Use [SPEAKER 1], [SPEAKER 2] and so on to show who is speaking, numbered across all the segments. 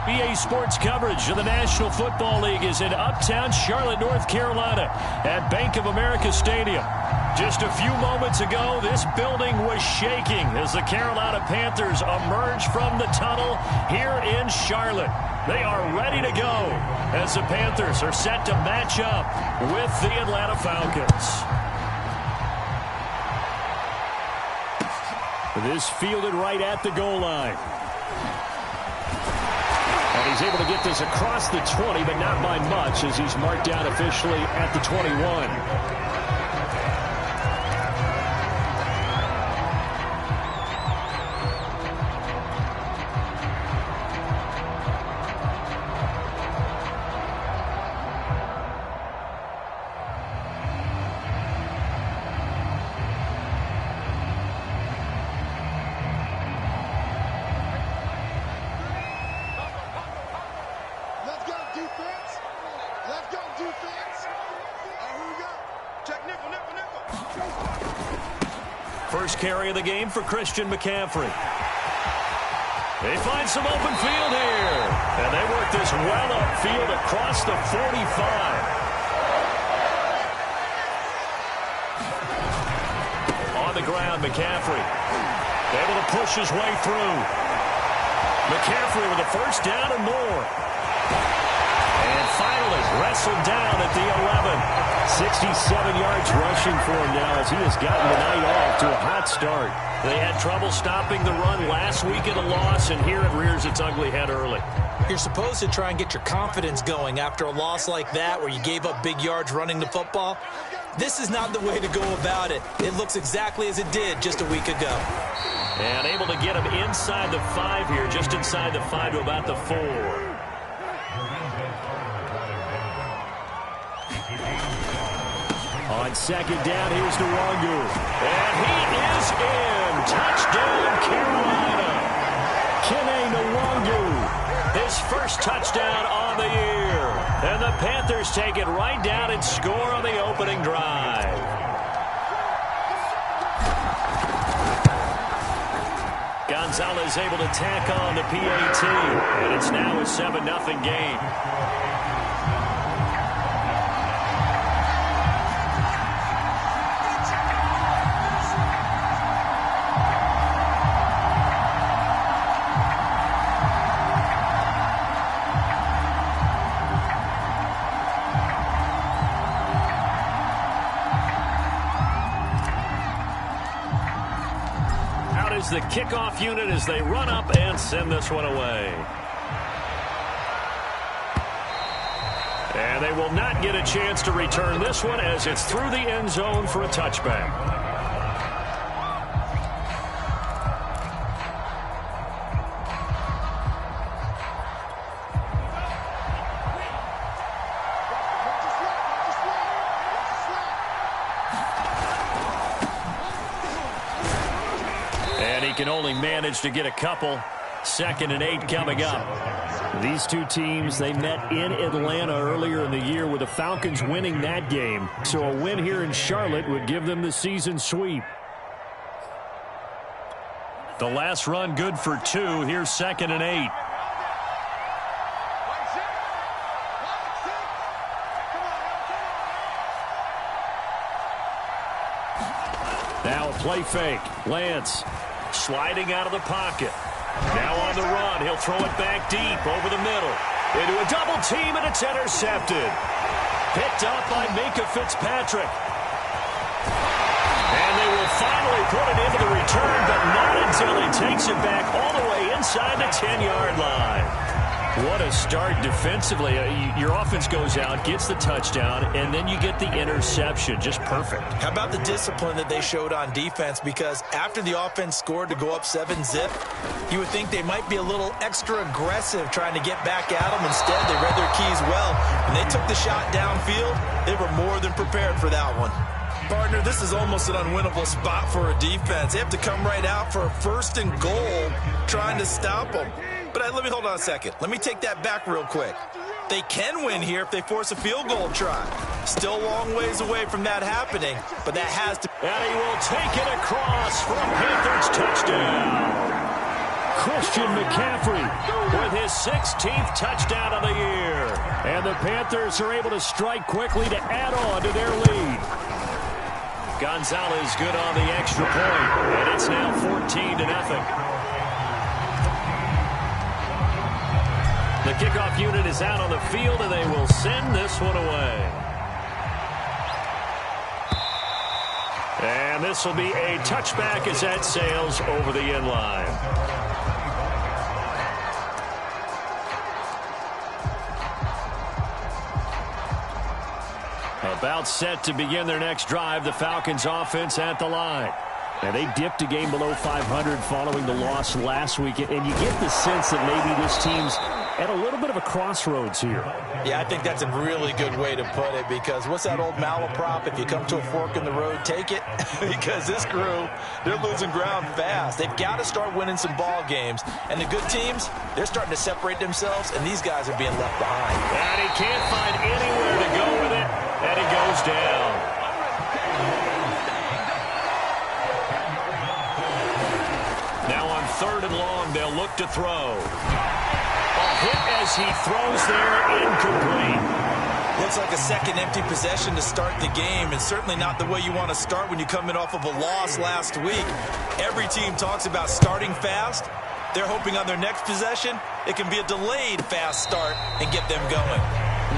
[SPEAKER 1] EA Sports coverage of the National Football League is in uptown Charlotte, North Carolina at Bank of America Stadium. Just a few moments ago, this building was shaking as the Carolina Panthers emerge from the tunnel here in Charlotte. They are ready to go as the Panthers are set to match up with the Atlanta Falcons. This fielded right at the goal line. And he's able to get this across the 20, but not by much as he's marked down officially at the 21. First carry of the game for Christian McCaffrey. They find some open field here. And they work this well upfield across the 45. On the ground, McCaffrey able to push his way through. McCaffrey with a first down and more. And finally wrestled down at the 11. 67 yards rushing for him now as he has gotten the night off to a hot start. They had trouble stopping the run last week in a loss, and here it rears its ugly head early.
[SPEAKER 2] You're supposed to try and get your confidence going after a loss like that where you gave up big yards running the football. This is not the way to go about it. It looks exactly as it did just a week ago.
[SPEAKER 1] And able to get him inside the 5 here, just inside the 5 to about the 4. On second down, here's Nwangu. And he is in. Touchdown, Carolina. Kene Nwangu. His first touchdown on the year. And the Panthers take it right down and score on the opening drive. Gonzalez able to tack on the PAT. And it's now a 7-0 game. The kickoff unit as they run up and send this one away. And they will not get a chance to return this one as it's through the end zone for a touchback. Can only manage to get a couple. 2nd and 8 coming up. These two teams, they met in Atlanta earlier in the year with the Falcons winning that game. So a win here in Charlotte would give them the season sweep. The last run good for 2. Here's 2nd and 8. Now a play fake. Lance sliding out of the pocket. Now on the run. He'll throw it back deep over the middle. Into a double team, and it's intercepted. Picked up by Minkah Fitzpatrick. And they will finally put it into the return, but not until he takes it back all the way inside the 10-yard line. What a start defensively. Your offense goes out, gets the touchdown, and then you get the interception. Just perfect. How about the discipline that they showed on defense? Because after the offense scored to go up 7-zip, you would think they might be a little extra aggressive trying to get back at them. Instead, they read their keys well, and they took the shot downfield. They were more than prepared for that one. Partner, this is almost an unwinnable spot for a defense. They have to come right out for a 1st and goal trying to stop them. But let me hold on a second. Let me take that back real quick. They can win here if they force a field goal try. Still a long ways away from that happening, but that has to... And he will take it across for a Panthers touchdown. Christian McCaffrey with his his 16th touchdown of the year. And the Panthers are able to strike quickly to add on to their lead. Gonzalez good on the extra point, and it's now 14-0. The kickoff unit is out on the field, and they will send this one away. And this will be a touchback as that sails over the end line. About set to begin their next drive, the Falcons offense at the line. And they dipped a game below 500 following the loss last week. And you get the sense that maybe this team's at a little bit of a crossroads here.
[SPEAKER 2] Yeah, I think that's a really good way to put it, because what's that old malaprop? If you come to a fork in the road, take it. Because this crew, they're losing ground fast. They've got to start winning some ball games. And the good teams, they're starting to separate themselves, and these guys are being left behind.
[SPEAKER 1] And he can't find anywhere to go with it, and he goes down. Now on 3rd and long, they'll look to throw. Hit as he throws there, incomplete.
[SPEAKER 2] Looks like a second empty possession to start the game, and certainly not the way you want to start when you're coming off of a loss last week. Every team talks about starting fast. They're hoping on their next possession it can be a delayed fast start and get them going.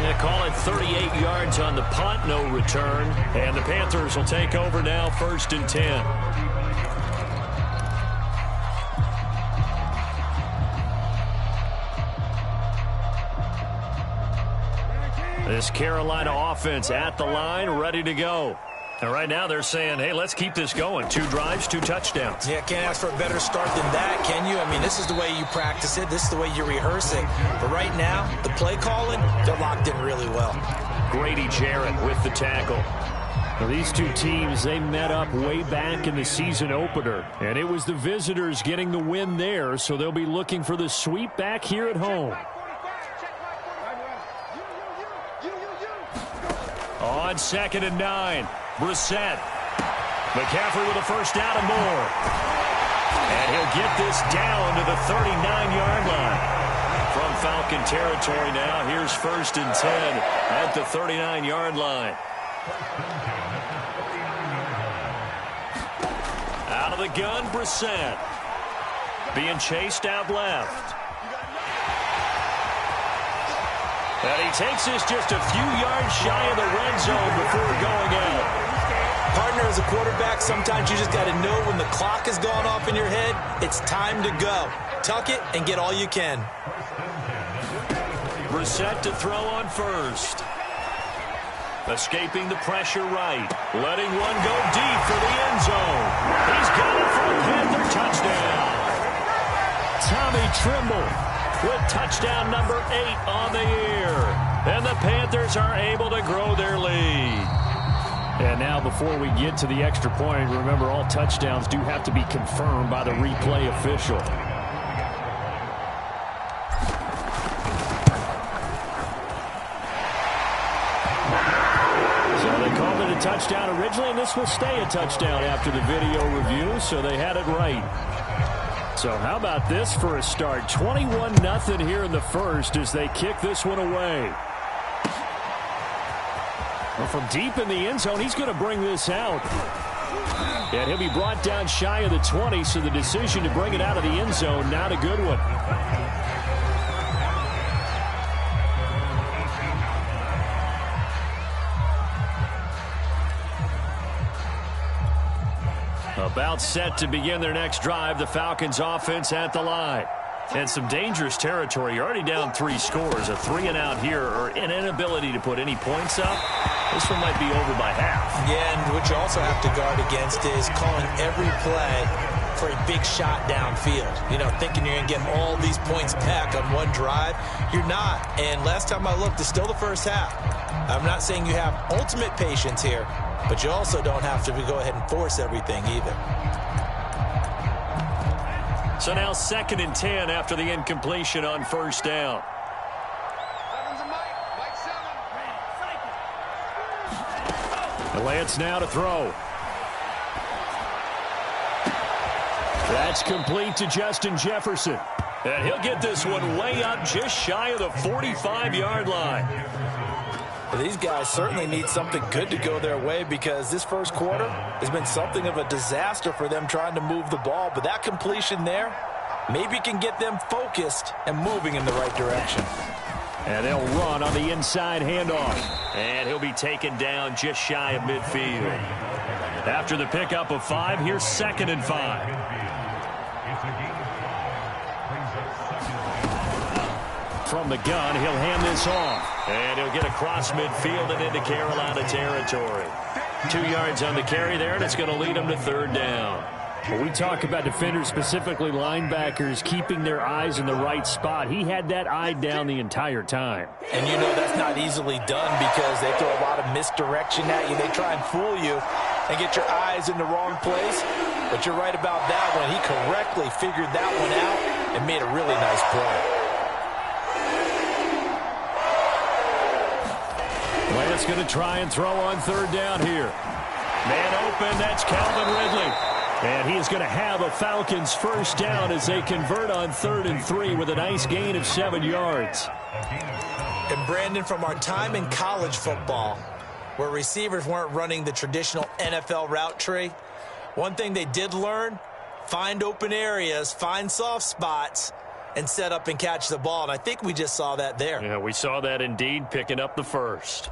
[SPEAKER 1] Yeah, call it 38 yards on the punt, no return. And the Panthers will take over now, 1st and 10. This Carolina offense at the line, ready to go. And right now they're saying, hey, let's keep this going. 2 drives, 2 touchdowns.
[SPEAKER 2] Yeah, can't ask for a better start than that, can you? I mean, this is the way you practice it. This is the way you rehearse it. But right now, the play calling, they're locked in really well.
[SPEAKER 1] Grady Jarrett with the tackle. Now, these two teams, they met up way back in the season opener. And it was the visitors getting the win there, so they'll be looking for the sweep back here at home. On 2nd and 9, Brissett. McCaffrey with a first down and more. And he'll get this down to the 39-yard line. From Falcon territory now, here's 1st and 10 at the 39-yard line. Out of the gun, Brissett. Being chased out left. And he takes this just a few yards shy of the red zone before going out.
[SPEAKER 2] Partner, as a quarterback, sometimes you just got to know when the clock has gone off in your head, it's time to go. Tuck it and get all you can.
[SPEAKER 1] Brissett to throw on 1st. Escaping the pressure right. Letting one go deep for the end zone. He's got it for a Panther touchdown. Tommy Tremble with touchdown number 8 on the year. And the Panthers are able to grow their lead. And now before we get to the extra point, remember all touchdowns do have to be confirmed by the replay official. So they called it a touchdown originally, and this will stay a touchdown after the video review, so they had it right. So how about this for a start? 21-0 here in the first as they kick this one away. Well, from deep in the end zone, he's going to bring this out. And he'll be brought down shy of the 20, so the decision to bring it out of the end zone, not a good one. About set to begin their next drive, the Falcons offense at the line. And some dangerous territory. You're already down 3 scores. A 3-and-out here, or an inability to put any points up. This one might be over by half.
[SPEAKER 2] Yeah, and what you also have to guard against is calling every play for a big shot downfield. You know, thinking you're going to get all these points back on one drive. You're not. And last time I looked, it's still the first half. I'm not saying you have ultimate patience here, but you also don't have to go ahead and force everything either.
[SPEAKER 1] So now 2nd and 10 after the incompletion on 1st down. Lance now to throw. That's complete to Justin Jefferson. And he'll get this one way up just shy of the 45-yard line.
[SPEAKER 2] These guys certainly need something good to go their way because this first quarter has been something of a disaster for them trying to move the ball. But that completion there maybe can get them focused and moving in the right direction.
[SPEAKER 1] And they'll run on the inside handoff. And he'll be taken down just shy of midfield. After the pickup of 5, here's 2nd and 5. From the gun, he'll hand this off. And he'll get across midfield and into Carolina territory. 2 yards on the carry there, and it's going to lead him to 3rd down.
[SPEAKER 3] When we talk about defenders, specifically linebackers, keeping their eyes in the right spot, he had that eye down the entire time.
[SPEAKER 2] And you know that's not easily done because they throw a lot of misdirection at you. They try and fool you and get your eyes in the wrong place. But you're right about that one. He correctly figured that one out and made a really nice play.
[SPEAKER 1] Lance going to try and throw on 3rd down here. Man open, that's Calvin Ridley. And he is going to have a Falcons 1st down as they convert on 3rd and 3 with a nice gain of 7 yards.
[SPEAKER 2] And Brandon, from our time in college football, where receivers weren't running the traditional NFL route tree, one thing they did learn, find open areas, find soft spots, and set up and catch the ball. And I think we just saw that there.
[SPEAKER 1] Yeah, we saw that indeed, picking up the 1st.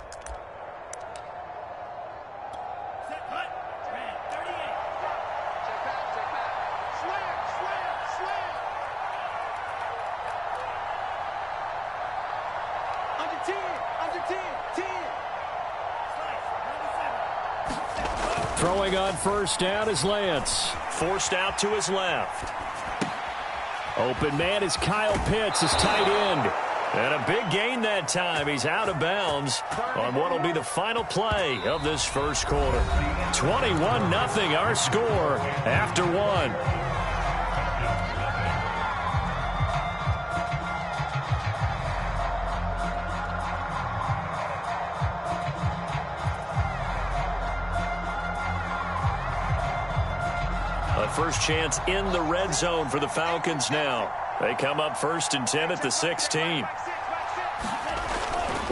[SPEAKER 1] Throwing on 1st down is Lance. Forced out to his left. Open man is Kyle Pitts, his tight end. And a big gain that time. He's out of bounds on what will be the final play of this first quarter. 21-0 our score after 1. First chance in the red zone for the Falcons now. They come up 1st and 10 at the 16.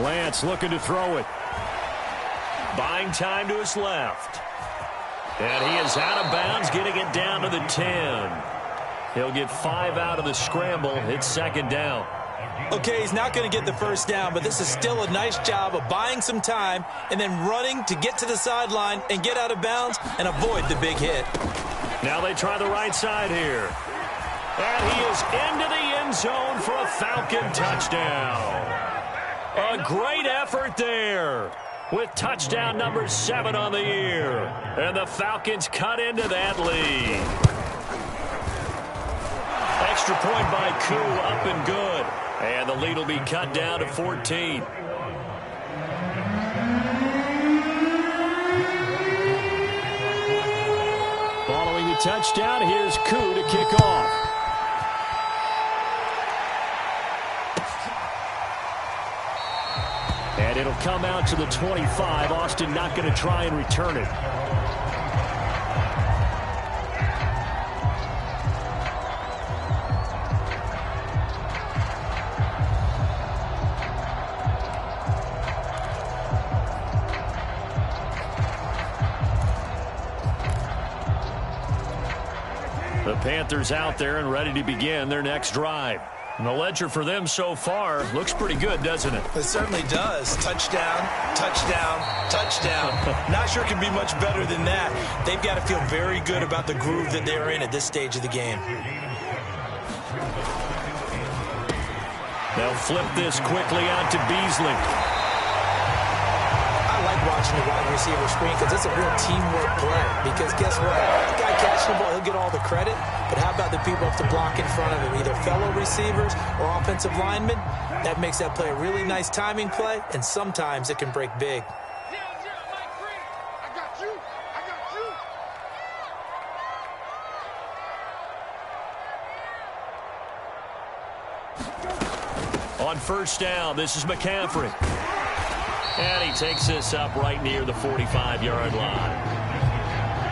[SPEAKER 1] Lance looking to throw it. Buying time to his left. And he is out of bounds, getting it down to the 10. He'll get 5 out of the scramble. It's 2nd down.
[SPEAKER 2] Okay, he's not going to get the 1st down, but this is still a nice job of buying some time and then running to get to the sideline and get out of bounds and avoid the big hit.
[SPEAKER 1] Now they try the right side here. And he is into the end zone for a Falcon touchdown. A great effort there with touchdown number 7 on the year. And the Falcons cut into that lead. Extra point by Koo, up and good. And the lead will be cut down to 14. Following the touchdown, here's Koo to kick off. And it'll come out to the 25. Austin not going to try and return it. The Panthers out there and ready to begin their next drive. And the ledger for them so far looks pretty good, doesn't it?
[SPEAKER 2] It certainly does. Touchdown, touchdown, touchdown. Not sure it can be much better than that. They've got to feel very good about the groove that they're in at this stage of the game.
[SPEAKER 1] They'll flip this quickly out to Beasley.
[SPEAKER 2] I like watching the wide receiver screen because it's a real teamwork play. Because guess what? The guy catching the ball, he'll get all the credit. But how about the people up to block in front of him, either fellow receivers or offensive linemen? That makes that play a really nice timing play, and sometimes it can break big.
[SPEAKER 1] On 1st down, this is McCaffrey. And he takes this up right near the 45-yard line.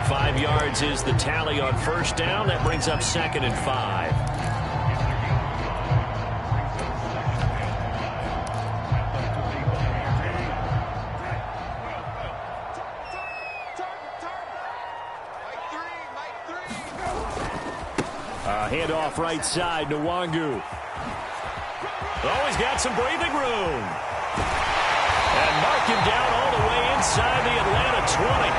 [SPEAKER 1] 5 yards is the tally on 1st down. That brings up 2nd and 5.
[SPEAKER 3] Hand off right side, Nwangu.
[SPEAKER 1] Oh, he's got some breathing room. And mark him down all the way inside the Atlanta 20.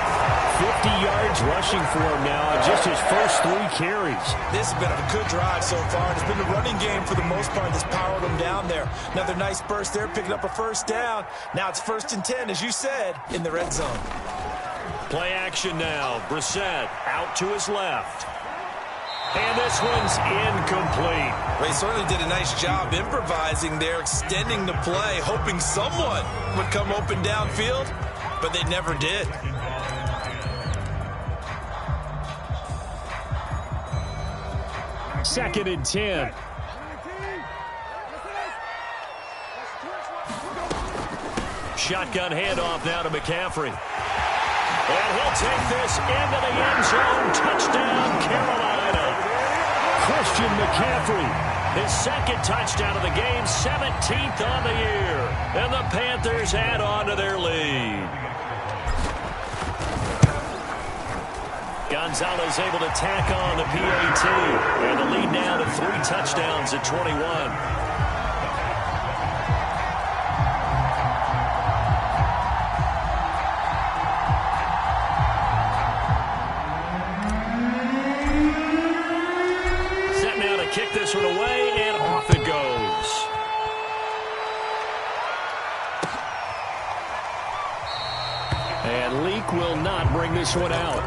[SPEAKER 3] 50 yards rushing for him now on just his first 3 carries.
[SPEAKER 2] This has been a good drive so far. It's been the running game for the most part that's powered him down there. Another nice burst there, picking up a first down. Now it's 1st and 10, as you said, in the red zone.
[SPEAKER 1] Play action now. Brissett out to his left. And this one's incomplete.
[SPEAKER 2] They certainly did a nice job improvising there, extending the play, hoping someone would come open downfield, but they never did.
[SPEAKER 3] Second and 10.
[SPEAKER 1] Shotgun handoff now to McCaffrey. And he'll take this into the end zone. Touchdown, Carolina.
[SPEAKER 3] Christian McCaffrey.
[SPEAKER 1] His second touchdown of the game, 17th on the year. And the Panthers add on to their lead. Gonzalez able to tack on the PAT. And the lead now to 3 touchdowns at 21. Kick this one away, and off it goes.
[SPEAKER 3] And Leak will not bring this one out.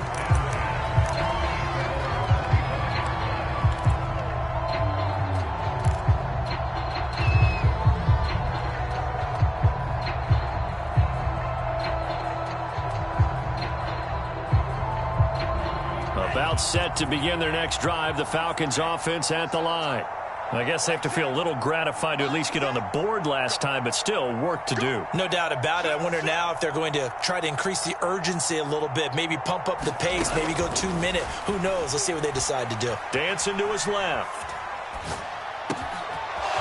[SPEAKER 1] About set to begin their next drive, the Falcons offense at the line. I guess they have to feel a little gratified to at least get on the board last time, but still work to do.
[SPEAKER 2] No doubt about it. I wonder now if they're going to try to increase the urgency a little bit, maybe pump up the pace, maybe go 2-minute. Who knows? Let's see what they decide to do.
[SPEAKER 1] Dancing to his left.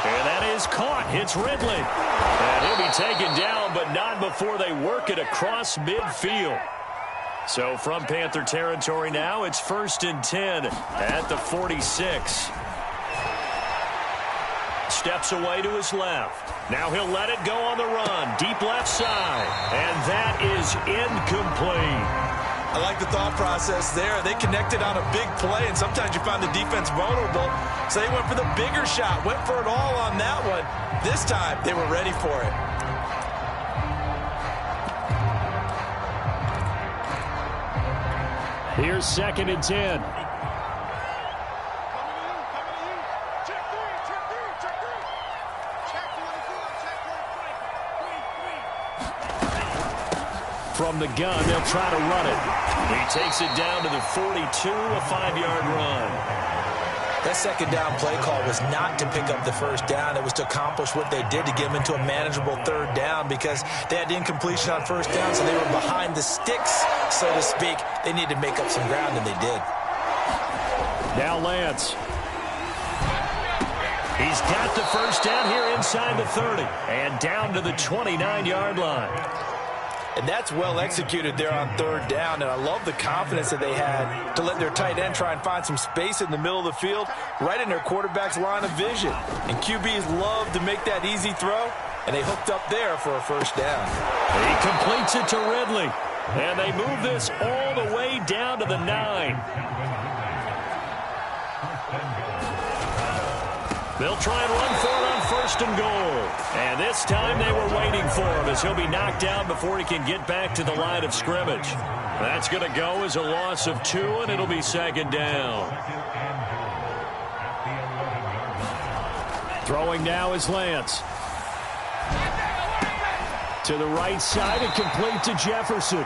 [SPEAKER 1] And that is caught. Hits Ridley. And he'll be taken down, but not before they work it across midfield. So from Panther territory now, it's 1st and 10 at the 46. Steps away to his left. Now he'll let it go on the run. Deep left side. And that is incomplete.
[SPEAKER 2] I like the thought process there. They connected on a big play, and sometimes you find the defense vulnerable. So they went for the bigger shot, went for it all on that one. This time, they were ready for it.
[SPEAKER 3] Here's 2nd and 10. From the gun, they'll try to run it.
[SPEAKER 1] He takes it down to the 42, a 5-yard run.
[SPEAKER 2] That second down play call was not to pick up the first down. It was to accomplish what they did to get them into a manageable 3rd down because they had incompletion on 1st down, so they were behind the sticks, so to speak. They needed to make up some ground, and they did.
[SPEAKER 3] Now Lance.
[SPEAKER 1] He's got the first down here inside the 30 and down to the 29-yard line.
[SPEAKER 2] And that's well executed there on 3rd down, and I love the confidence that they had to let their tight end try and find some space in the middle of the field, right in their quarterback's line of vision. And QBs love to make that easy throw, and they hooked up there for a first down.
[SPEAKER 1] He completes it to Ridley, and they move this all the way down to the 9. They'll try and run for it on 1st and goal. And this time they were waiting for him as he'll be knocked down before he can get back to the line of scrimmage. That's going to go as a loss of 2, and it'll be 2nd down.
[SPEAKER 3] Throwing now is Lance. To the right side and complete to Jefferson.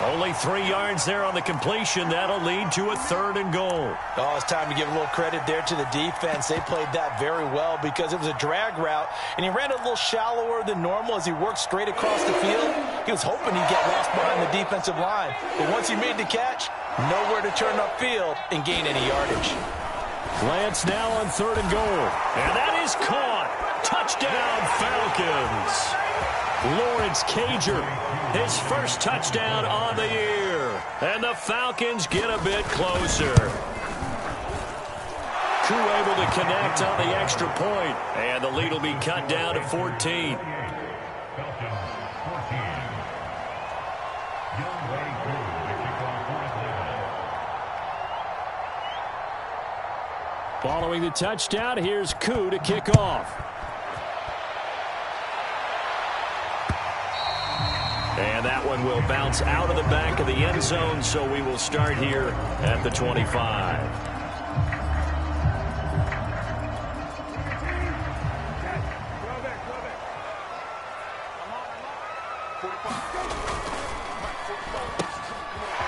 [SPEAKER 1] Only 3 yards there on the completion. That'll lead to a 3rd and goal.
[SPEAKER 2] Oh, it's time to give a little credit there to the defense. They played that very well because it was a drag route, and he ran a little shallower than normal as he worked straight across the field. He was hoping he'd get lost behind the defensive line. But once he made the catch, nowhere to turn upfield and gain any yardage.
[SPEAKER 3] Lance now on 3rd and goal.
[SPEAKER 1] And that is caught. Touchdown, Falcons. Lawrence Cager, his first touchdown on the year. And the Falcons get a bit closer. Koo able to connect on the extra point. And the lead will be cut down to 14.
[SPEAKER 3] Following the touchdown, here's Koo to kick off.
[SPEAKER 1] And that one will bounce out of the back of the end zone, so we will start here at the 25.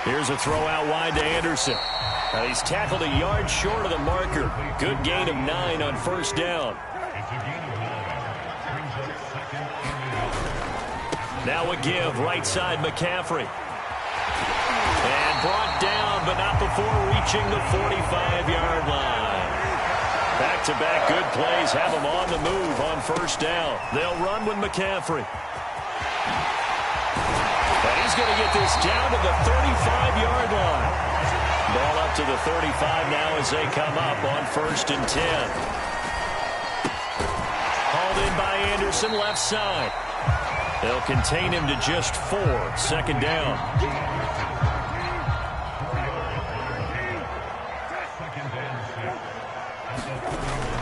[SPEAKER 1] Here's a throw out wide to Anderson. He's tackled a yard short of the marker. Good gain of 9 on first down. Now a give, right side McCaffrey. And brought down, but not before reaching the 45-yard line. Back-to-back good plays have him on the move on first down. They'll run with McCaffrey. And he's going to get this down to the 35-yard line. Ball up to the 35 now as they come up on 1st and 10. Hauled in by Anderson, left side. They'll contain him to just 4. 2nd down.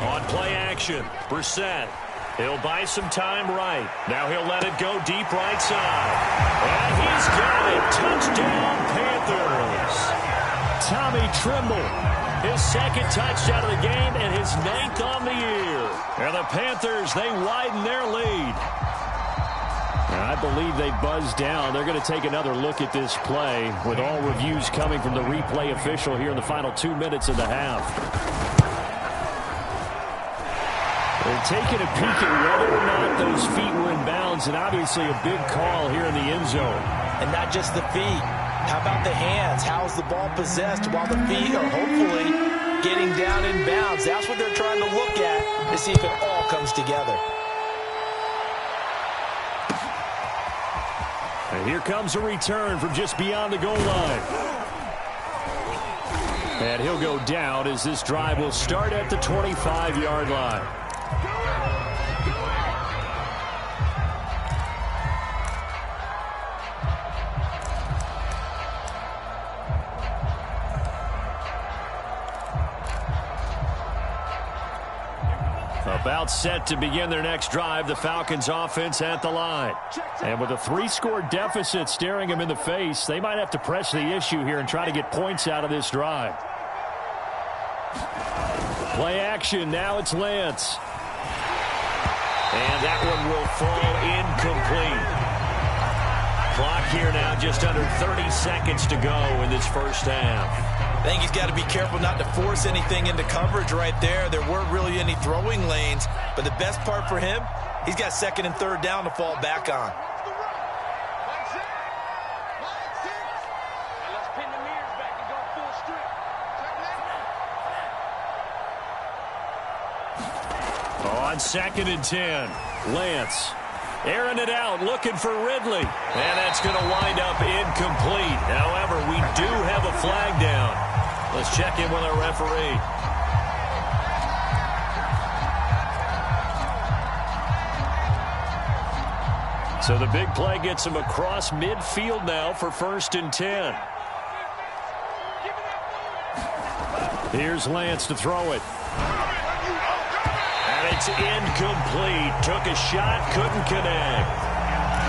[SPEAKER 1] On play action, Brissett. He'll buy some time right. Now he'll let it go deep right side. And he's got it. Touchdown, Panthers. Tommy Tremble. His 2nd touchdown of the game and his 9th on the year. And the Panthers, they widen their lead. I believe they buzzed down. They're going to take another look at this play with all reviews coming from the replay official here in the final 2 minutes of the half. They're taking a peek at whether or not those feet were in bounds, and obviously a big call here in the end zone.
[SPEAKER 2] And not just the feet. How about the hands? How's the ball possessed while the feet are hopefully getting down in bounds? That's what they're trying to look at to see if it all comes together.
[SPEAKER 3] And here comes a return from just beyond the goal line. And he'll go down as this drive will start at the 25-yard line. About set to begin their next drive, the Falcons offense at the line. And with a 3-score deficit staring them in the face, they might have to press the issue here and try to get points out of this drive. Play action, now it's Lance.
[SPEAKER 1] And that one will fall incomplete. Clock here now, just under 30 seconds to go in this first half.
[SPEAKER 2] I think he's got to be careful not to force anything into coverage right there. There weren't really any throwing lanes, but the best part for him, he's got 2nd and 3rd down to fall back on.
[SPEAKER 1] On 2nd and 10, Lance airing it out, looking for Ridley. And that's going to wind up incomplete. However, we do have a flag down. Let's check in with our referee. So the big play gets him across midfield now for 1st and 10.
[SPEAKER 3] Here's Lance to throw it.
[SPEAKER 1] And it's incomplete. Took a shot, couldn't connect.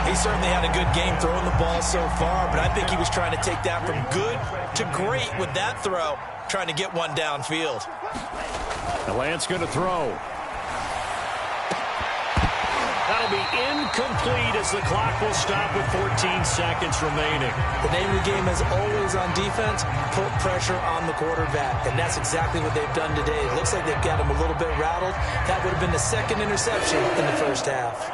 [SPEAKER 2] He certainly had a good game throwing the ball so far, but I think he was trying to take that from good to great with that throw, trying to get one downfield.
[SPEAKER 3] And Lance going to throw.
[SPEAKER 1] That'll be incomplete as the clock will stop with 14 seconds remaining.
[SPEAKER 2] The name of the game is always on defense, put pressure on the quarterback, and that's exactly what they've done today. It looks like they've got him a little bit rattled. That would have been the 2nd interception in the first half.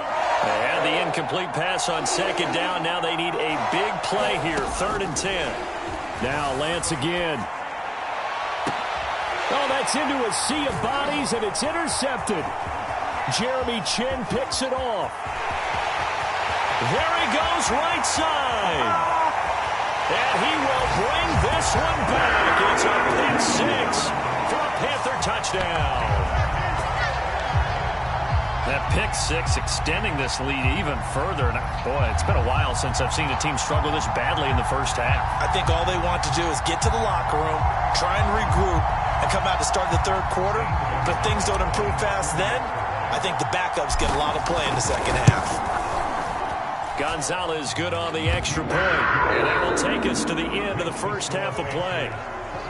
[SPEAKER 1] They had the incomplete pass on 2nd down. Now they need a big play here, 3rd and 10.
[SPEAKER 3] Now Lance again. Oh, that's into a sea of bodies, and it's intercepted. Jeremy Chinn picks it off.
[SPEAKER 1] There he goes, right side. And he will bring this one back. It's a pick 6 for Panther touchdown.
[SPEAKER 3] That pick six extending this lead even further. And boy, it's been a while since I've seen a team struggle this badly in the first half.
[SPEAKER 2] I think all they want to do is get to the locker room, try and regroup, and come out to start the third quarter. But things don't improve fast then. I think the backups get a lot of play in the second half.
[SPEAKER 1] Gonzalez good on the extra point. And that will take us to the end of the first half of play.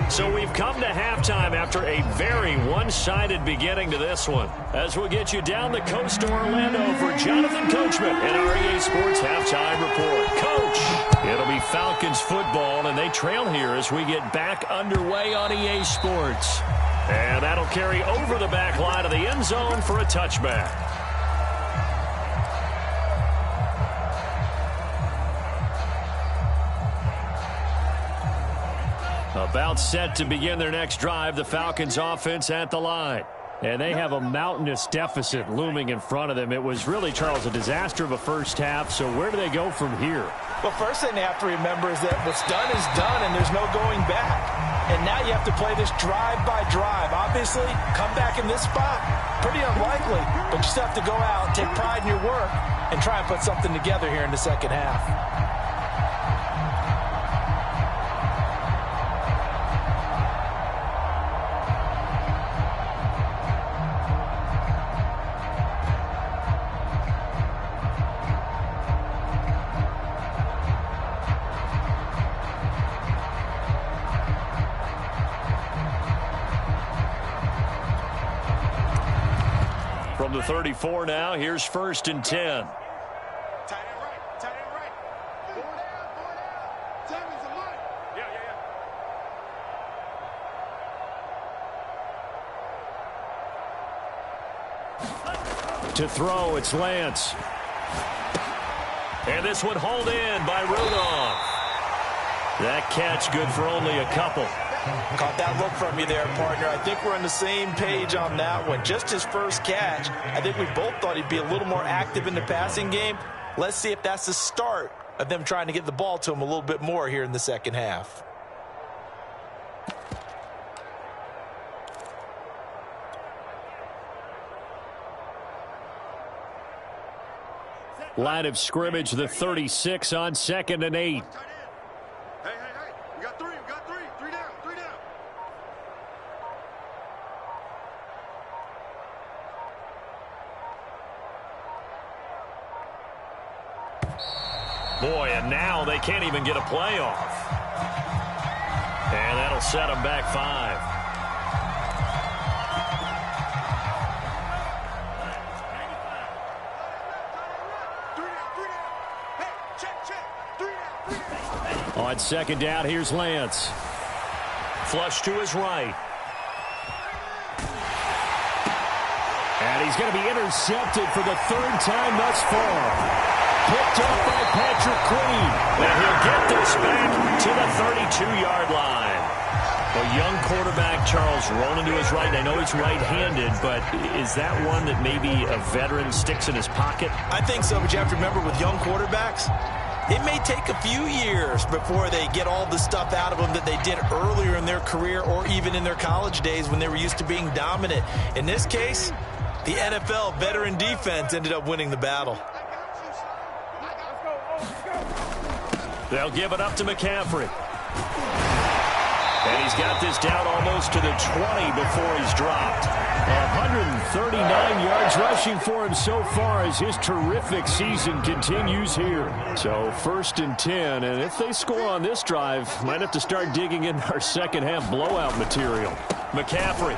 [SPEAKER 1] So we've come to halftime after a very one-sided beginning to this one. As we'll get you down the coast to Orlando for Jonathan Coachman and our EA Sports Halftime Report. Coach, it'll be Falcons football, and they trail here as we get back underway on EA Sports. And that'll carry over the back line of the end zone for a touchback. About set to begin their next drive, the Falcons offense at the line.
[SPEAKER 3] And they have a mountainous deficit looming in front of them. It was really, Charles, a disaster of a first half. So where do they go from here?
[SPEAKER 2] Well, first thing they have to remember is that what's done is done, and there's no going back. And now you have to play this drive by drive. Obviously, come back in this spot, pretty unlikely. But you still have to go out, take pride in your work, and try and put something together here in the second half.
[SPEAKER 1] From the 34 now, here's 1st and 10.
[SPEAKER 4] Tight end right, tight end right. Four down. Seven's a line. Yeah.
[SPEAKER 3] To throw, it's Lance.
[SPEAKER 1] And this one hauled in by Rudolph. That catch good for only a couple.
[SPEAKER 2] Caught that look from you there, partner. I think we're on the same page on that one. Just his first catch. I think we both thought he'd be a little more active in the passing game. Let's see if that's the start of them trying to get the ball to him a little bit more here in the second half.
[SPEAKER 3] Line of scrimmage, the 36 on 2nd and 8.
[SPEAKER 4] Hey. We got three. Three down.
[SPEAKER 1] Boy, and now they can't even get a play off. And that'll set them back 5.
[SPEAKER 3] On 2nd down, here's Lance.
[SPEAKER 1] Flush to his right.
[SPEAKER 3] And he's going to be intercepted for the 3rd time thus far. Picked up by Patrick Queen.
[SPEAKER 1] And he'll get this back to the 32-yard line. A young quarterback, Charles, rolling to his right. I know he's right-handed, but is that one that maybe a veteran sticks in his pocket?
[SPEAKER 2] I think so, but you have to remember with young quarterbacks, it may take a few years before they get all the stuff out of them that they did earlier in their career or even in their college days when they were used to being dominant. In this case, the NFL veteran defense ended up winning the battle.
[SPEAKER 1] They'll give it up to McCaffrey. And he's got this down almost to the 20 before he's dropped.
[SPEAKER 3] 139 yards rushing for him so far as his terrific season continues here. So 1st and 10, and if they score on this drive, might have to start digging in our second half blowout material.
[SPEAKER 1] McCaffrey.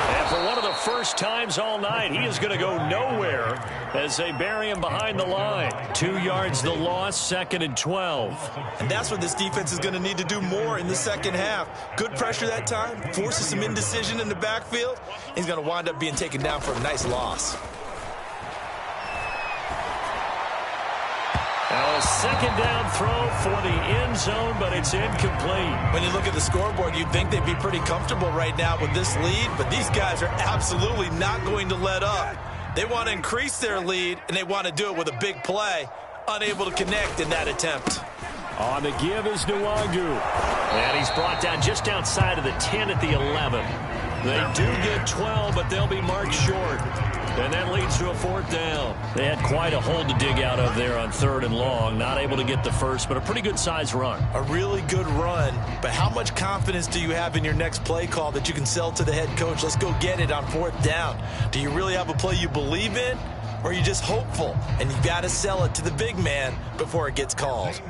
[SPEAKER 1] And for one of the first times all night, he is going to go nowhere as they bury him behind the line. 2 yards the loss, 2nd and 12.
[SPEAKER 2] And that's what this defense is going to need to do more in the second half. Good pressure that time, forces some indecision in the backfield. He's going to wind up being taken down for a nice loss.
[SPEAKER 1] Now a 2nd down throw for the end zone, but it's incomplete.
[SPEAKER 2] When you look at the scoreboard, you'd think they'd be pretty comfortable right now with this lead, but these guys are absolutely not going to let up. They want to increase their lead, and they want to do it with a big play. Unable to connect in that attempt.
[SPEAKER 3] On the give is Nwangu.
[SPEAKER 1] And he's brought down just outside of the 10 at the 11. They do get 12, but they'll be marked short. And that leads to a 4th down. They had quite a hole to dig out of there on 3rd and long. Not able to get the first, but a pretty good-sized run.
[SPEAKER 2] A really good run, but how much confidence do you have in your next play call that you can sell to the head coach? Let's go get it on 4th down. Do you really have a play you believe in, or are you just hopeful? And you got to sell it to the big man before it gets called.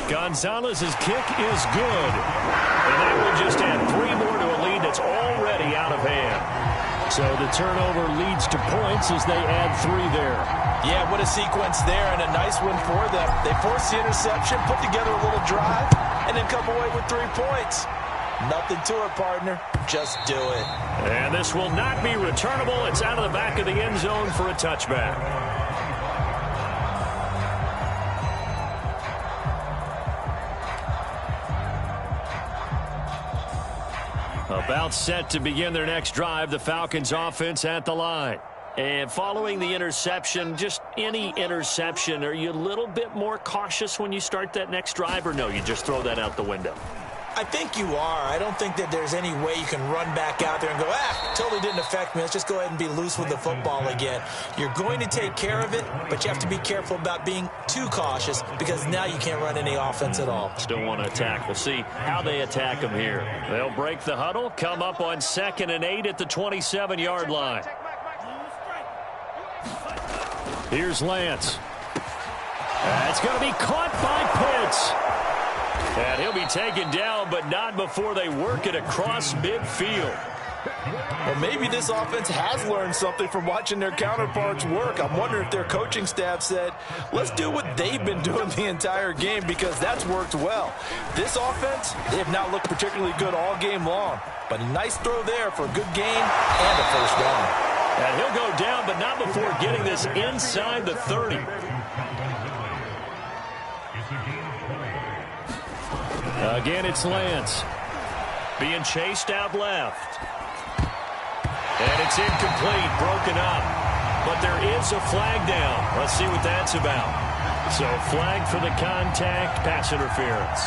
[SPEAKER 1] Gonzalez's kick is good. And that will just add 3 more to a lead that's already out of hand. So the turnover leads to points as they add 3 there.
[SPEAKER 2] Yeah, what a sequence there, and a nice one for them. They force the interception, put together a little drive, and then come away with 3 points. Nothing to it, partner. Just do it.
[SPEAKER 1] And this will not be returnable. It's out of the back of the end zone for a touchback. About set to begin their next drive, the Falcons offense at the line. And following the interception, just any interception, are you a little bit more cautious when you start that next drive, or no, you just throw that out the window?
[SPEAKER 2] I think you are. I don't think that there's any way you can run back out there and go, totally didn't affect me. Let's just go ahead and be loose with the football again. You're going to take care of it, but you have to be careful about being too cautious because now you can't run any offense at all.
[SPEAKER 1] Still want to attack. We'll see how they attack them here. They'll break the huddle, come up on 2nd and 8 at the 27-yard line. Here's Lance. That's going to be caught by Pitts. And he'll be taken down, but not before they work it across midfield.
[SPEAKER 2] Well, maybe this offense has learned something from watching their counterparts work. I'm wondering if their coaching staff said, let's do what they've been doing the entire game because that's worked well. This offense, they have not looked particularly good all game long. But a nice throw there for a good gain and a 1st down.
[SPEAKER 1] And he'll go down, but not before getting this inside the 30. Again, it's Lance. Being chased out left. And it's incomplete, broken up. But there is a flag down. Let's see what that's about. So flag for the contact, pass interference.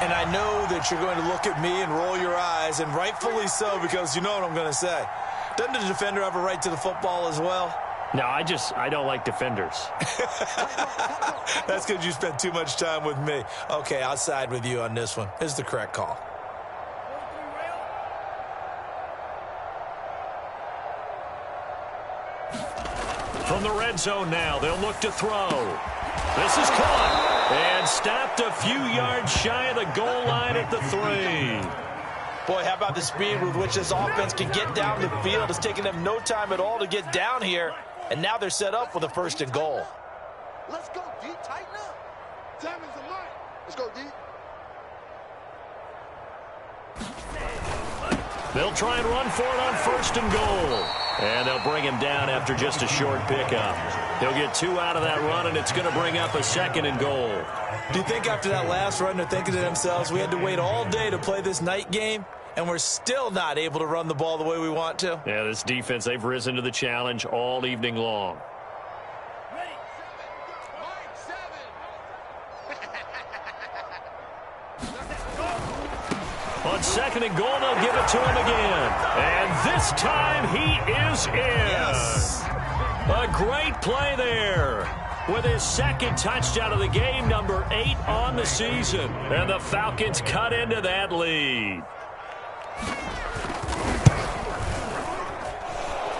[SPEAKER 2] And I know that you're going to look at me and roll your eyes, and rightfully so, because you know what I'm going to say. Doesn't the defender have a right to the football as well?
[SPEAKER 1] No, I don't like defenders.
[SPEAKER 2] That's because you spent too much time with me. Okay, I'll side with you on this one. It's the correct call.
[SPEAKER 1] From the red zone now, they'll look to throw. This is caught and stopped a few yards shy of the goal line at the 3.
[SPEAKER 2] Boy, how about the speed with which this offense can get down the field? It's taking them no time at all to get down here. And now they're set up with a 1st and goal.
[SPEAKER 4] Let's go, D. Tighten up. Time is the money. Let's go, D.
[SPEAKER 1] They'll try and run for it on 1st and goal. And they'll bring him down after just a short pickup. He'll get 2 out of that run, and it's going to bring up a 2nd and goal.
[SPEAKER 2] Do you think after that last run they're thinking to themselves, we had to wait all day to play this night game, and we're still not able to run the ball the way we want to?
[SPEAKER 1] Yeah, this defense, they've risen to the challenge all evening long. On 2nd and goal, they'll give it to him again. And this time he is in.
[SPEAKER 2] Yes.
[SPEAKER 1] A great play there. With his 2nd touchdown of the game, number 8 on the season. And the Falcons cut into that lead.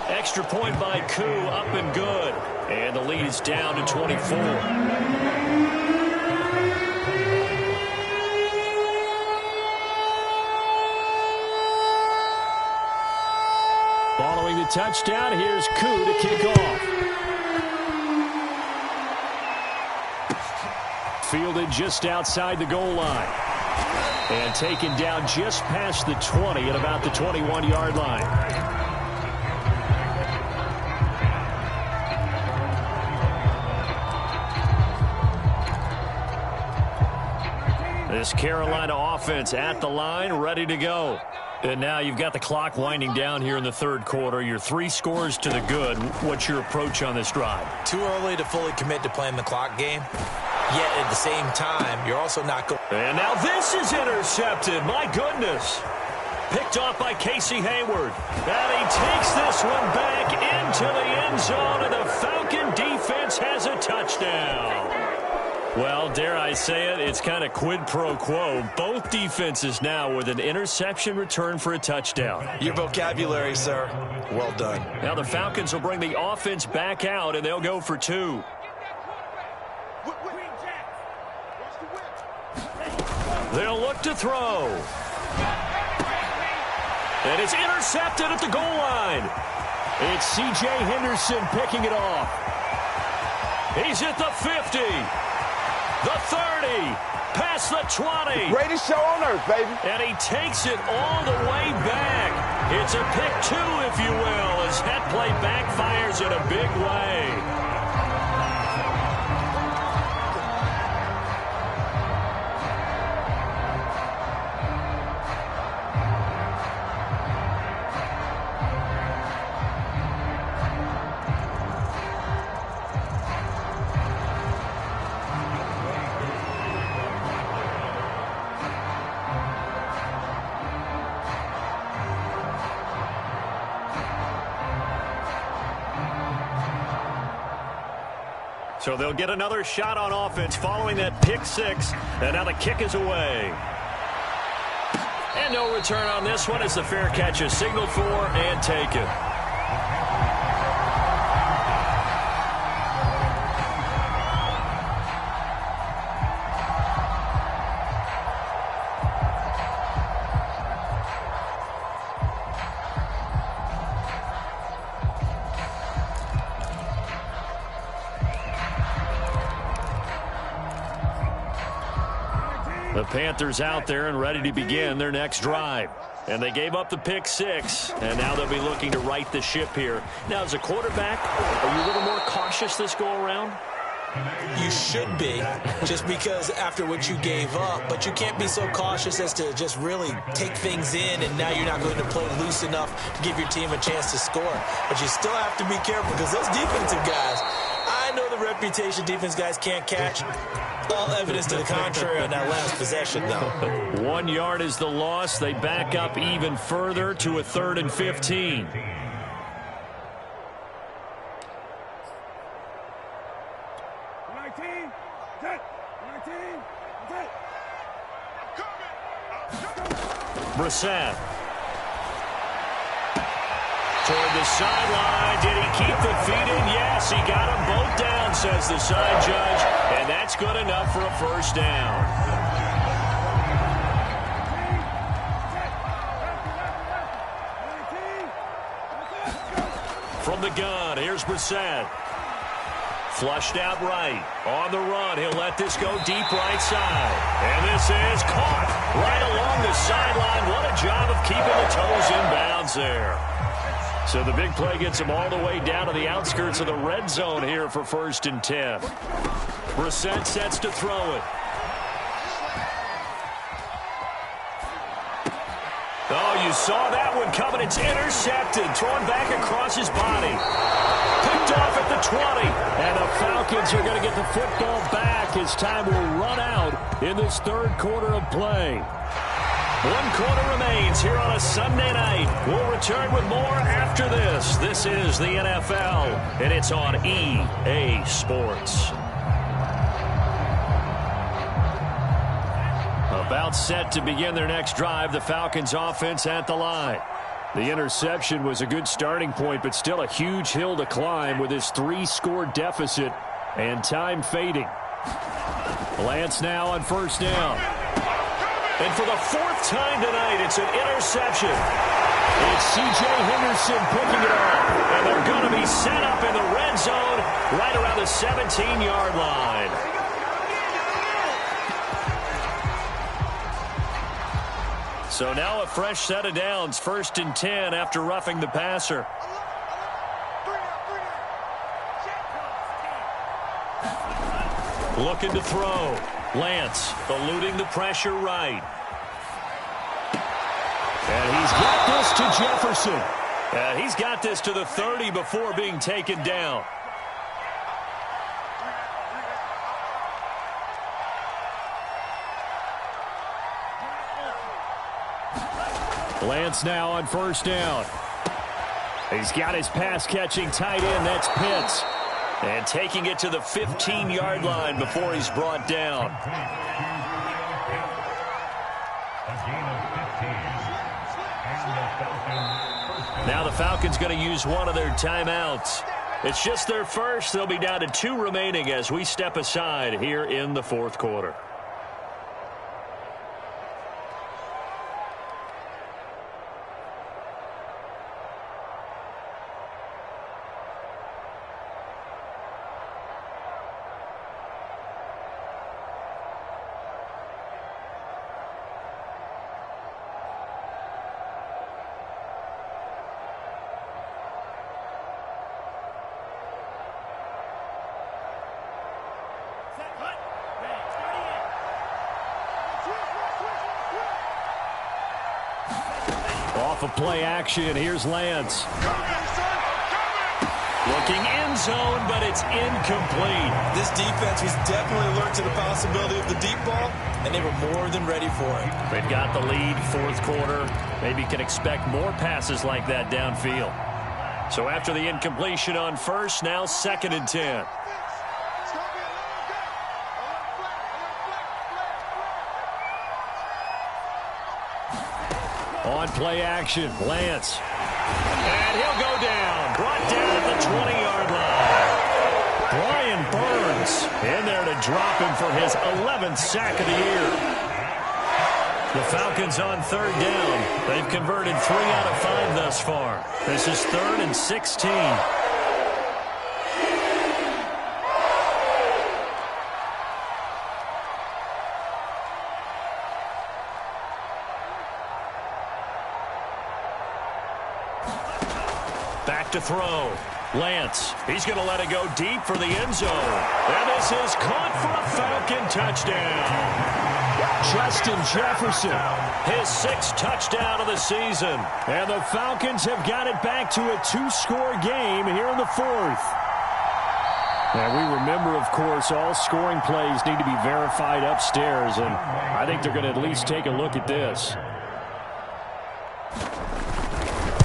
[SPEAKER 1] Extra point by Koo, up and good. And the lead is down to 24. Following the touchdown, here's Koo to kick off. Fielded just outside the goal line. And taken down just past the 20 at about the 21-yard line. This Carolina offense at the line, ready to go.
[SPEAKER 3] And now you've got the clock winding down here in the third quarter. Your 3 scores to the good. What's your approach on this drive?
[SPEAKER 2] Too early to fully commit to playing the clock game. Yet at the same time, you're also not going.
[SPEAKER 1] And now this is intercepted. My goodness. Picked off by Casey Hayward. And he takes this one back into the end zone, and the Falcon defense has a touchdown. Well, dare I say it, it's kind of quid pro quo. Both defenses now with an interception return for a touchdown.
[SPEAKER 2] Your vocabulary, sir. Well done.
[SPEAKER 1] Now the Falcons will bring the offense back out, and they'll go for 2. They'll look to throw. And it's intercepted at the goal line. It's C.J. Henderson picking it off. He's at the 50. The 30, past the 20.
[SPEAKER 4] Greatest show on earth, baby.
[SPEAKER 1] And he takes it all the way back. It's a pick 2, if you will, as that play backfires in a big way. So they'll get another shot on offense following that pick 6. And now the kick is away. And no return on this one as the fair catch is signaled for and taken. The Panthers out there and ready to begin their next drive. And they gave up the pick 6, and now they'll be looking to right the ship here. Now, as a quarterback, are you a little more cautious this go-around?
[SPEAKER 2] You should be, just because after what you gave up. But you can't be so cautious as to just really take things in, and now you're not going to play loose enough to give your team a chance to score. But you still have to be careful because those defensive guys, I know the reputation defense guys can't catch. All evidence to the contrary on that last possession, though.
[SPEAKER 1] 1 yard is the loss. They back up even further to a 3rd and 15. Brissett. Toward the sideline. Did he keep the feet in? Yes, he got them both down, says the side judge. And that's good enough for a first down. From the gun, here's Brissett. Flushed out right. On the run, he'll let this go deep right side. And this is caught right along the sideline. What a job of keeping the toes in bounds there. So the big play gets him all the way down to the outskirts of the red zone here for 1st and 10. Brissett sets to throw it. Oh, you saw that one coming. It's intercepted. Thrown back across his body. Picked off at the 20. And the Falcons are going to get the football back as time will run out in this 3rd quarter of play. 1 quarter remains here on a Sunday night. We'll return with more after this. This is the NFL, and it's on EA Sports. About set to begin their next drive, the Falcons offense at the line. The interception was a good starting point, but still a huge hill to climb with his 3-score deficit and time fading. Lance now on 1st down. And for the 4th time tonight, it's an interception. It's C.J. Henderson picking it off. And they're going to be set up in the red zone right around the 17-yard line. So now a fresh set of downs, 1st and 10 after roughing the passer. Looking to throw. Lance eluding the pressure right.
[SPEAKER 3] And he's got this to Jefferson. He's got this to the 30 before being taken down. Lance now on first down. He's got his pass-catching tight end. That's Pitts. And taking it to the 15-yard line before he's brought down. Now the Falcons going to use one of their timeouts. It's just their first. They'll be down to 2 remaining as we step aside here in the fourth quarter. Off of play action, here's Lance. Looking end zone, but it's incomplete.
[SPEAKER 2] This defense was definitely alert to the possibility of the deep ball, and they were more than ready for it.
[SPEAKER 3] They've got the lead, fourth quarter. Maybe can expect more passes like that downfield. So after the incompletion on first, now 2nd and 10. On play action, Lance. And he'll go down. Brought down at the 20-yard line. Brian Burns in there to drop him for his 11th sack of the year. The Falcons on 3rd down. They've converted 3 out of 5 thus far. This is 3rd and 16. Back to throw. Lance. He's going to let it go deep for the end zone. And this is caught for a Falcon touchdown. Justin Jefferson, his 6th touchdown of the season. And the Falcons have got it back to a 2-score game here in the 4th. And we remember, of course, all scoring plays need to be verified upstairs. And I think they're going to at least take a look at this.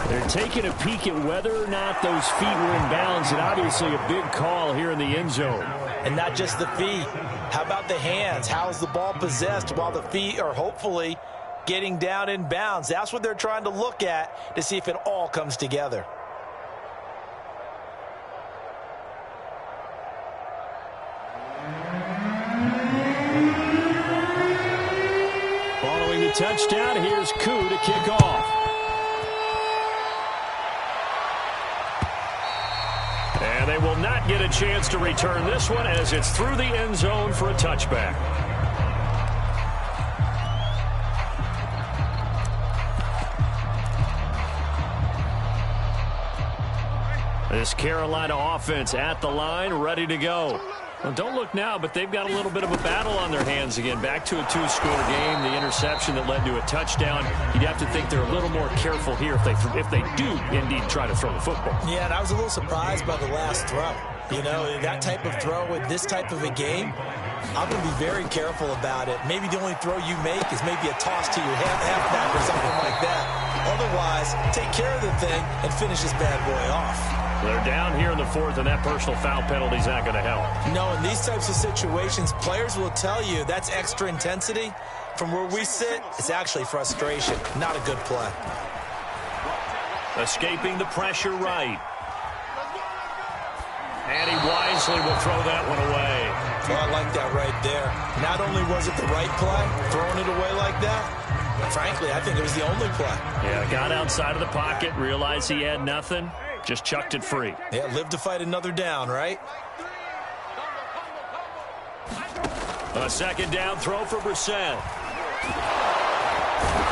[SPEAKER 3] They're taking a peek at whether or not those feet were in bounds, and obviously a big call here in the end zone.
[SPEAKER 2] And not just the feet. How about the hands? How is the ball possessed while the feet are hopefully getting down in bounds? That's what they're trying to look at to see if it all comes together.
[SPEAKER 3] Following the touchdown, here's Koo to kick off. And they will not get a chance to return this one as it's through the end zone for a touchback. This Carolina offense at the line, ready to go. Well, don't look now, but they've got a little bit of a battle on their hands again. Back to a 2-score game, the interception that led to a touchdown. You'd have to think they're a little more careful here if they do indeed try to throw the football.
[SPEAKER 2] Yeah, and I was a little surprised by the last throw. You know, that type of throw with this type of a game, I'm going to be very careful about it. Maybe the only throw you make is maybe a toss to your halfback or something like that. Otherwise, take care of the thing and finish this bad boy off.
[SPEAKER 3] They're down here in the 4th, and that personal foul penalty is not going to help.
[SPEAKER 2] No, in these types of situations, players will tell you that's extra intensity. From where we sit, it's actually frustration. Not a good play.
[SPEAKER 3] Escaping the pressure right. And he wisely will throw that one away.
[SPEAKER 2] Well, I like that right there. Not only was it the right play, throwing it away like that, but frankly, I think it was the only play.
[SPEAKER 3] Yeah, got outside of the pocket, realized he had nothing. Just chucked it free.
[SPEAKER 2] Yeah, live to fight another down, right?
[SPEAKER 3] A 2nd down throw for Brissett.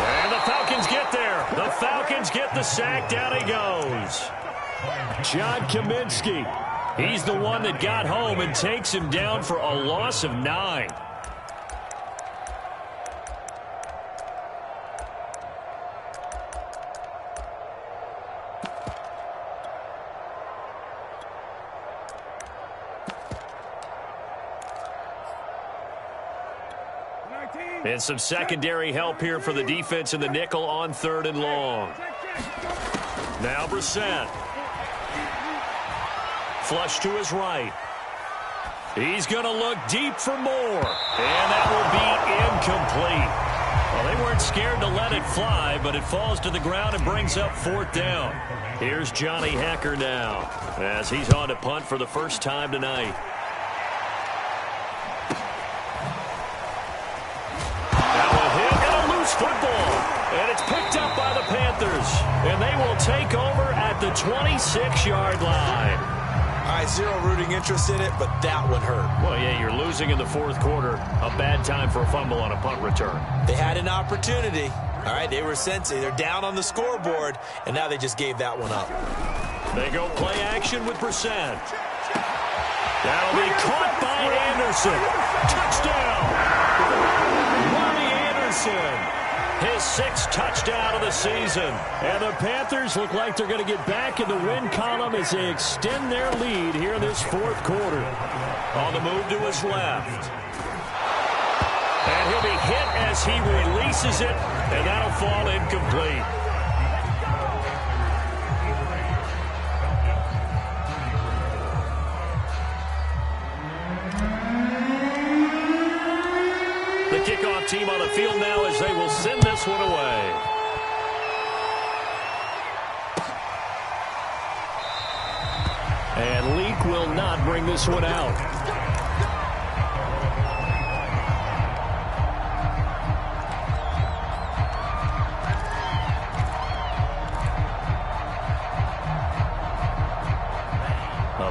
[SPEAKER 3] And the Falcons get there. The Falcons get the sack. Down he goes. John Kaminsky. He's the one that got home and takes him down for a loss of 9.
[SPEAKER 1] And some secondary help here for the defense in the nickel on 3rd and long. Now Brissett. Flush to his right. He's going to look deep for more. And that will be incomplete. Well, they weren't scared to let it fly, but it falls to the ground and brings up 4th down. Here's Johnny Hekker now as he's on to punt for the first time tonight. Now a hit and a loose football. And it's picked up by the Panthers. And they will take over at the 26-yard line.
[SPEAKER 2] All right, zero rooting interest in it, but that one hurt.
[SPEAKER 1] Well, yeah, you're losing in the 4th quarter. A bad time for a fumble on a punt return.
[SPEAKER 2] They had an opportunity. All right, they were sensing. They're down on the scoreboard, and now they just gave that one up.
[SPEAKER 1] They go play action with Brissett. That'll be caught by Anderson. Touchdown! Ronnie Anderson. His 6th touchdown of the season. And the Panthers look like they're going to get back in the win column as they extend their lead here in this 4th quarter. On the move to his left. And he'll be hit as he releases it, and that'll fall incomplete. The kickoff team on the field now as they will send this one away. And Leak will not bring this one out.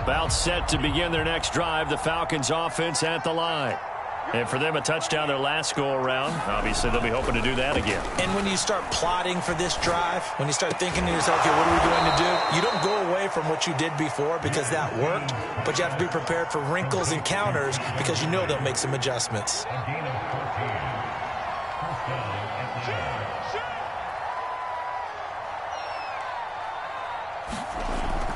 [SPEAKER 1] About set to begin their next drive, the Falcons offense at the line. And for them, a touchdown their last go-around. Obviously, they'll be hoping to do that again.
[SPEAKER 2] And when you start plotting for this drive, when you start thinking to yourself, okay, what are we going to do? You don't go away from what you did before because that worked, but you have to be prepared for wrinkles and counters because you know they'll make some adjustments.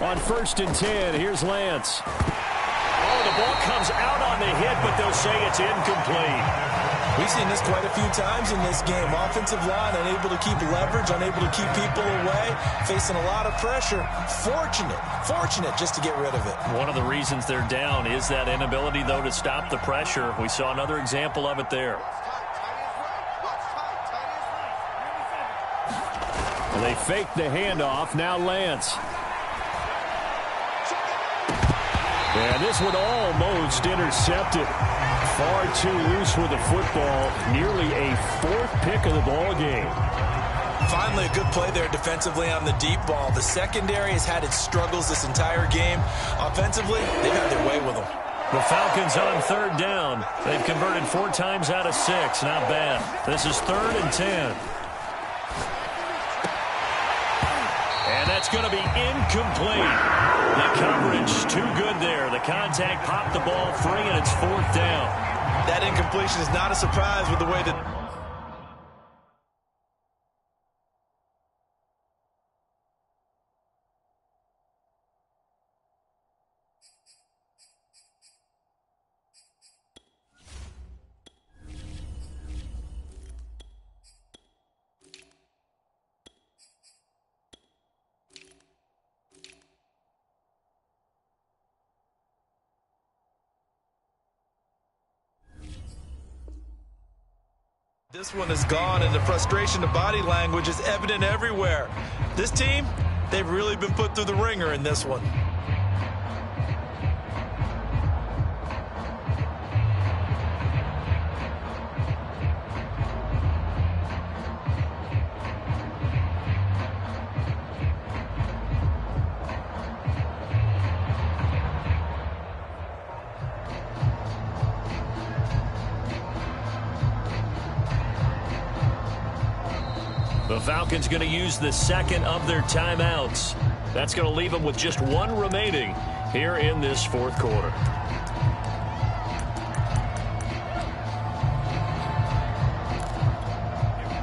[SPEAKER 1] On 1st and 10, here's Lance. Oh, the ball comes out on the hit, but they'll say it's incomplete.
[SPEAKER 2] We've seen this quite a few times in this game. Offensive line unable to keep leverage, unable to keep people away, facing a lot of pressure. Fortunate just to get rid of it.
[SPEAKER 1] One of the reasons they're down is that inability, though, to stop the pressure. We saw another example of it there. They fake the handoff. Now Lance. And this one almost intercepted. Far too loose with the football. Nearly a 4th pick of the ball game.
[SPEAKER 2] Finally, a good play there defensively on the deep ball. The secondary has had its struggles this entire game. Offensively, they've had their way with them.
[SPEAKER 1] The Falcons on 3rd down. They've converted 4 times out of 6. Not bad. This is 3rd and 10. And that's going to be incomplete. The coverage too good there. The contact popped the ball free, and it's 4th down.
[SPEAKER 2] That incompletion is not a surprise with the way that... This one is gone, and the frustration of body language is evident everywhere. This team, they've really been put through the ringer in this one.
[SPEAKER 1] The Falcons going to use the 2nd of their timeouts. That's going to leave them with just 1 remaining here in this 4th quarter.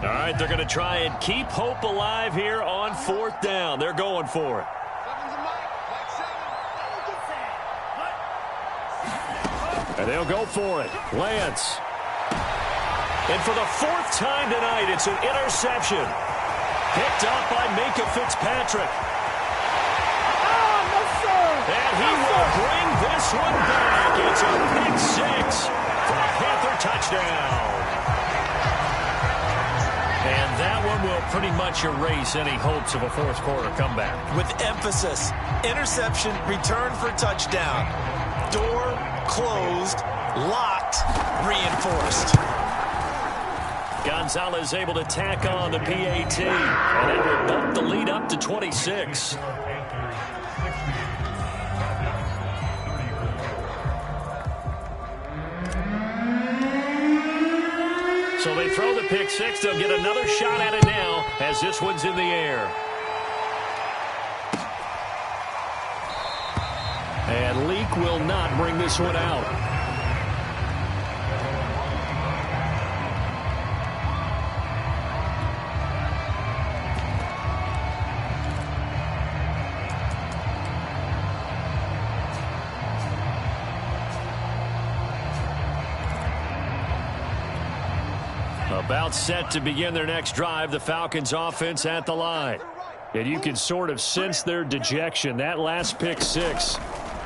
[SPEAKER 1] All right, they're going to try and keep hope alive here on 4th down. They're going for it. And they'll go for it. Lance. And for the fourth time tonight, it's an interception. Picked up by Minkah Fitzpatrick. And he will bring this one back. It's a pick six for a Panther touchdown. And that one will pretty much erase any hopes of a fourth quarter comeback.
[SPEAKER 2] With emphasis, interception, return for touchdown. Door closed, locked, reinforced.
[SPEAKER 1] Gonzalez able to tack on the PAT, and it will bump the lead up to 26. So they throw the pick six. They'll get another shot at it now as this one's in the air. And Leak will not bring this one out. About set to begin their next drive, the Falcons offense at the line. And you can sort of sense their dejection. That last pick six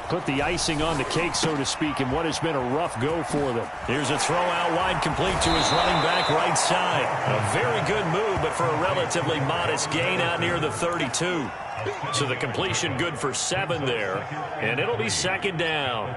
[SPEAKER 1] put the icing on the cake, so to speak, in what has been a rough go for them. Here's a throw out wide, complete to his running back right side. A very good move, but for a relatively modest gain out near the 32. So the completion good for 7 there, and it'll be second down.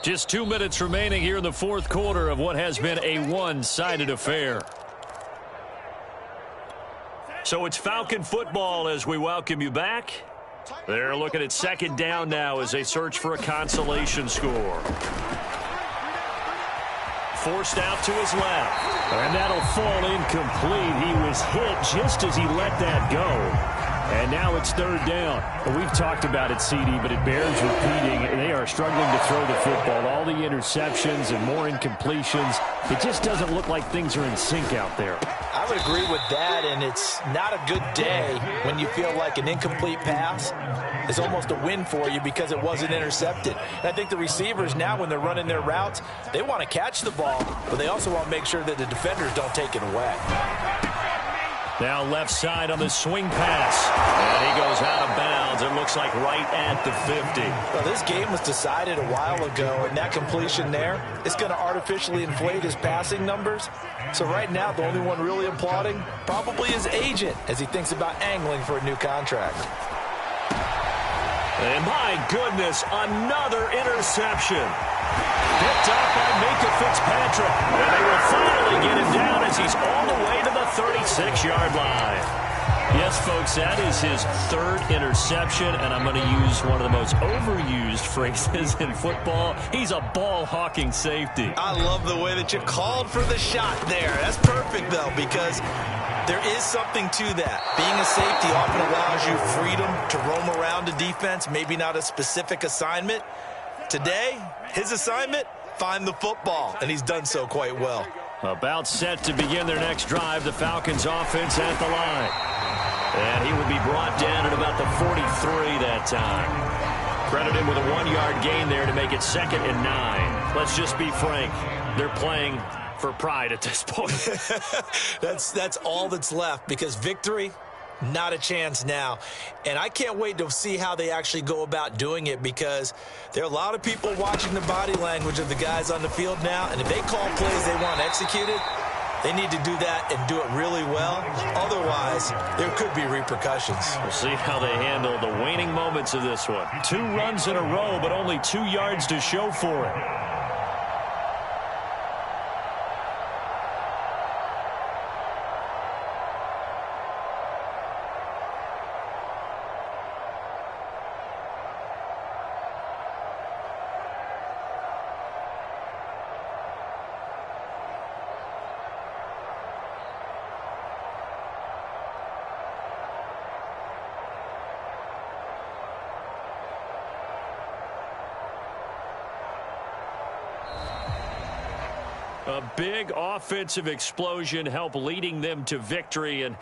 [SPEAKER 1] Just 2 minutes remaining here in the fourth quarter of what has been a one-sided affair. So it's Falcon football as we welcome you back. They're looking at second down now as they search for a consolation score. Forced out to his left. And that'll fall incomplete. He was hit just as he let that go. And now it's third down. Well, we've talked about it, CD, but it bears repeating. They are struggling to throw the football. All the interceptions and more incompletions. It just doesn't look like things are in sync out there.
[SPEAKER 2] I would agree with that, and it's not a good day when you feel like an incomplete pass is almost a win for you because it wasn't intercepted. And I think the receivers now, when they're running their routes, they want to catch the ball, but they also want to make sure that the defenders don't take it away.
[SPEAKER 1] Now left side on the swing pass. And he goes out of bounds. It looks like right at the 50.
[SPEAKER 2] Well, this game was decided a while ago, and that completion there is going to artificially inflate his passing numbers. So right now, the only one really applauding probably his agent as he thinks about angling for a new contract.
[SPEAKER 1] And my goodness, another interception. Picked up by Minkah Fitzpatrick. And they will finally get him down as he's all the way to the 36-yard line. Yes, folks, that is his third interception, and I'm going to use one of the most overused phrases in football. He's a ball-hawking safety.
[SPEAKER 2] I love the way that you called for the shot there. That's perfect, though, because there is something to that. Being a safety often allows you freedom to roam around a defense, maybe not a specific assignment. Today, his assignment, find the football, and he's done so quite well.
[SPEAKER 1] About set to begin their next drive, the Falcons offense at the line. And he will be brought down at about the 43 that time. Credited with a 1-yard gain there to make it 2nd and 9. Let's just be frank. They're playing for pride at this point.
[SPEAKER 2] That's all that's left, because victory, not a chance now. And I can't wait to see how they actually go about doing it, because there are a lot of people watching the body language of the guys on the field now, and if they call plays they want executed, they need to do that and do it really well. Otherwise, there could be repercussions.
[SPEAKER 1] We'll see how they handle the waning moments of this one. 2 runs in a row, but only 2 yards to show for it. A big offensive explosion helped leading them to victory. And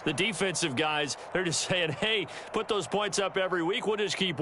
[SPEAKER 1] the defensive guys, they're just saying, hey, put those points up every week. We'll just keep